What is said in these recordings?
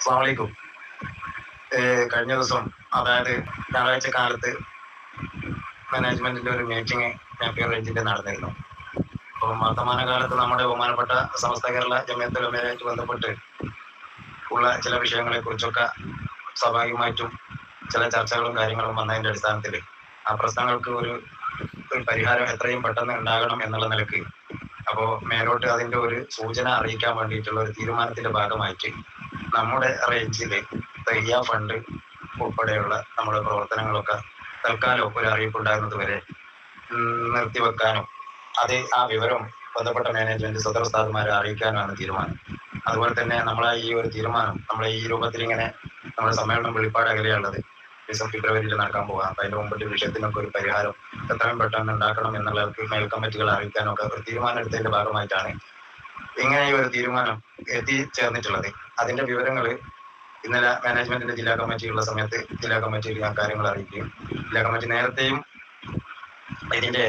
അസ്സലാമലൈക്കും. കഴിഞ്ഞ ദിവസം, അതായത് ഞായറാഴ്ച കാലത്ത് മാനേജ്മെന്റിന്റെ ഒരു മീറ്റിംഗ് നാപ്പിയർ റേഞ്ചിൽ നടന്നിരുന്നു. അപ്പം വർത്തമാനകാലത്ത് നമ്മുടെ ബഹുമാനപ്പെട്ട സമസ്ത കേരള ജമിയത്തുൽ ഉലമയുമായിട്ട് ബന്ധപ്പെട്ട് ഉള്ള ചില വിഷയങ്ങളെ കുറിച്ചൊക്കെ സ്വാഭാവികമായിട്ടും ചില ചർച്ചകളും കാര്യങ്ങളും വന്നതിന്റെ അടിസ്ഥാനത്തിൽ ആ പ്രശ്നങ്ങൾക്ക് ഒരു പരിഹാരം എത്രയും പെട്ടെന്ന് ഉണ്ടാകണം എന്നുള്ള നിലക്ക് അപ്പോൾ മേലോട്ട് അതിന്റെ ഒരു സൂചന അറിയിക്കാൻ വേണ്ടിയിട്ടുള്ള ഒരു തീരുമാനത്തിന്റെ ഭാഗമായിട്ട് നമ്മുടെ റേഞ്ചിൽ തയ്യാ ഫണ്ട് ഉൾപ്പെടെയുള്ള നമ്മുടെ പ്രവർത്തനങ്ങളൊക്കെ തൽക്കാലം ഒരു അറിയിപ്പുണ്ടാകുന്നത് വരെ നിർത്തിവെക്കാനും ആ വിവരം ബന്ധപ്പെട്ട മാനേജ്മെന്റ് സദർ ഉസ്താദുമാരെ അറിയിക്കാനാണ് തീരുമാനം. അതുപോലെ തന്നെ നമ്മളെ ഈ ഒരു തീരുമാനം നമ്മളെ ഈ രൂപത്തിൽ ഇങ്ങനെ നമ്മുടെ സമ്മേളനം വെളിപ്പാട് അകലെയുള്ളത് ഫെബ്രുവരിയിൽ നടക്കാൻ പോകാം. അപ്പൊ അതിന്റെ മുമ്പിട്ട് വിഷയത്തിനൊക്കെ ഒരു പരിഹാരം എത്രയും പെട്ടെന്ന് ഉണ്ടാക്കണം എന്നുള്ളവർക്ക് മേൽ കമ്മിറ്റികൾ അറിയിക്കാനൊക്കെ ഒരു തീരുമാനം എടുത്തതിന്റെ ഭാഗമായിട്ടാണ് ഇങ്ങനെ ഈ ഒരു തീരുമാനം എത്തിച്ചേർന്നിട്ടുള്ളത്. അതിന്റെ വിവരങ്ങൾ ഇന്നലെ മാനേജ്മെന്റിന്റെ ജില്ലാ കമ്മിറ്റിയുള്ള സമയത്ത് ജില്ലാ കമ്മിറ്റിയിൽ ഞാൻ കാര്യങ്ങൾ അറിയിക്കുകയും ജില്ലാ കമ്മിറ്റി നേരത്തെയും ഇതിന്റെ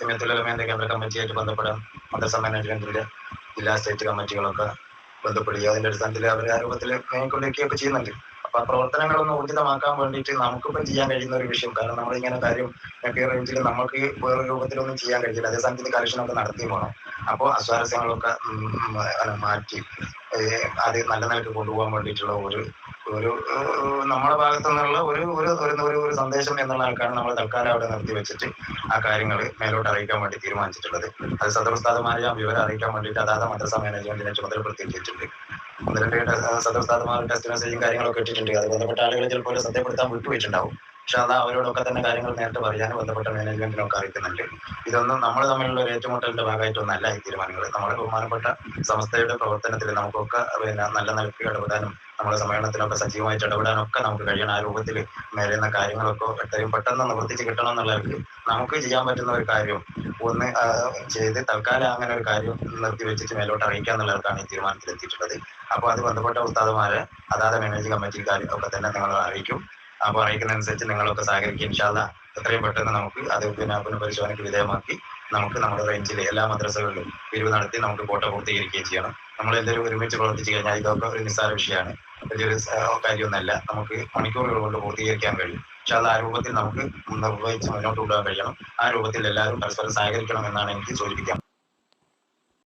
ജമിയത്തുൽ ഉലമയുടെ കേന്ദ്ര കമ്മിറ്റിയായിട്ട് ബന്ധപ്പെടാൻ മദ്രസ മാനേജ്മെന്റിന്റെ ജില്ലാ സ്റ്റേറ്റ് കമ്മിറ്റികളൊക്കെ ബന്ധപ്പെടുകയും അതിന്റെ അടിസ്ഥാനത്തിൽ അവർ ആ രൂപത്തിൽ നീങ്ങിക്കൊണ്ടിരിക്കുകയൊക്കെ ചെയ്യുന്നുണ്ട്. അപ്പൊ ആ പ്രവർത്തനങ്ങളൊന്ന് ഊർജിതമാക്കാൻ വേണ്ടിയിട്ട് നമുക്കിപ്പം ചെയ്യാൻ കഴിയുന്ന ഒരു വിഷയം, കാരണം നമ്മളിങ്ങനെ കാര്യം നാപ്പിയർ റേഞ്ചിൽ നമുക്ക് വേറെ രൂപത്തിലൊന്നും ചെയ്യാൻ കഴിയില്ല. അതേ സ്ഥാനത്ത് കലക്ഷനൊക്കെ നടത്തി പോകണം. അപ്പോൾ അസ്വാരസ്യങ്ങളൊക്കെ മാറ്റി അത് നല്ല നിലക്ക് കൊണ്ടുപോകാൻ വേണ്ടിയിട്ടുള്ള ഒരു നമ്മുടെ ഭാഗത്തു നിന്നുള്ള ഒരു സന്ദേശം എന്നുള്ള ആൾക്കാണ് നമ്മൾ തൽക്കാലം അവിടെ നിർത്തി വെച്ചിട്ട് ആ കാര്യങ്ങൾ മേലോട്ട് അറിയിക്കാൻ വേണ്ടി തീരുമാനിച്ചിട്ടുള്ളത്. അത് സദർ ഉസ്താദുമാരെ ആ വിവരം അറിയിക്കാൻ വേണ്ടിയിട്ട് അതാത് മദ്രസ മാനേജ്മെന്റിനെ ചുമതലപ്പെടുത്തിയിട്ടുണ്ട്. ഒന്ന് രണ്ട് സദർ ഉസ്താദുമാർ ടെസ്റ്റ് മെസ്സേജും കാര്യങ്ങളൊക്കെ ഇട്ടിട്ടുണ്ട്. അത് ബന്ധപ്പെട്ട ആളുകൾ ചിലപ്പോൾ ശ്രദ്ധപ്പെടുത്താൻ വിട്ടുപോയിട്ടുണ്ടാവും. പക്ഷെ അത് അവരോടൊക്കെ തന്നെ കാര്യങ്ങൾ നേരത്തെ പറയാനും ബന്ധപ്പെട്ട മാനേജ്മെന്റിനൊക്കെ അറിയിക്കുന്നുണ്ട്. ഇതൊന്നും നമ്മൾ തമ്മിലുള്ള ഒരു ഏറ്റുമുട്ടലിന്റെ ഭാഗമായിട്ടൊന്നല്ല ഈ തീരുമാനങ്ങൾ. നമ്മുടെ ബഹുമാനപ്പെട്ട സംസ്ഥയുടെ പ്രവർത്തനത്തിൽ നമുക്കൊക്കെ നല്ല നിലക്ക് ഇടപെടാനും നമ്മുടെ സമ്മേളനത്തിലൊക്കെ സജീവമായിട്ട് ഇടപെടാനൊക്കെ നമുക്ക് കഴിയണം. ആ രൂപത്തിൽ മേലുന്ന കാര്യങ്ങളൊക്കെ എത്രയും പെട്ടെന്ന് നിവർത്തിച്ച് കിട്ടണം എന്നുള്ളവർക്ക് നമുക്ക് ചെയ്യാൻ പറ്റുന്ന ഒരു കാര്യം ഒന്ന് ചെയ്ത് തൽക്കാലം അങ്ങനെ ഒരു കാര്യം നിർത്തി വെച്ചിട്ട് മേലോട്ട് അറിയിക്കുക എന്നുള്ളവർക്കാണ് ഈ തീരുമാനത്തിൽ എത്തിയിട്ടുള്ളത്. അപ്പോൾ അത് ബന്ധപ്പെട്ട ഉസ്താദുമാരെ അതാത് മാനേജിംഗ് കമ്മിറ്റിക്കാർ ഒക്കെ തന്നെ നിങ്ങൾ അറിയിക്കും. അപ്പോൾ അറിയിക്കുന്നതനുസരിച്ച് നിങ്ങളൊക്കെ സഹകരിക്കും. ഇൻഷാ അല്ലാഹ് എത്രയും പെട്ടെന്ന് നമുക്ക് അത് പുനഃപരിശോധനയ്ക്ക് വിധേയമാക്കി നമുക്ക് നമ്മുടെ റേഞ്ചിലെ എല്ലാ മദ്രസകളിലും പിരിവ് നടത്തി നമുക്ക് കോട്ട പൂർത്തീകരിക്കുകയും ചെയ്യണം. നമ്മളെല്ലാവരും ഒരുമിച്ച് പ്രവർത്തിച്ചു കഴിഞ്ഞാൽ ഇതൊക്കെ ഒരു നിസ്സാര വിഷയമാണ്, വലിയൊരു കാര്യമൊന്നുമല്ല. നമുക്ക് മണിക്കൂറുകൾ കൊണ്ട് പൂർത്തീകരിക്കാൻ കഴിയും. പക്ഷെ അത് ആ രൂപത്തിൽ നമുക്ക് നിർവഹിച്ച് മുന്നോട്ട് കൊണ്ടുപോകാൻ കഴിയണം. ആ രൂപത്തിൽ എല്ലാവരും പരസ്പരം സഹകരിക്കണം എന്നാണ് എനിക്ക് സൂചിപ്പിക്കാം.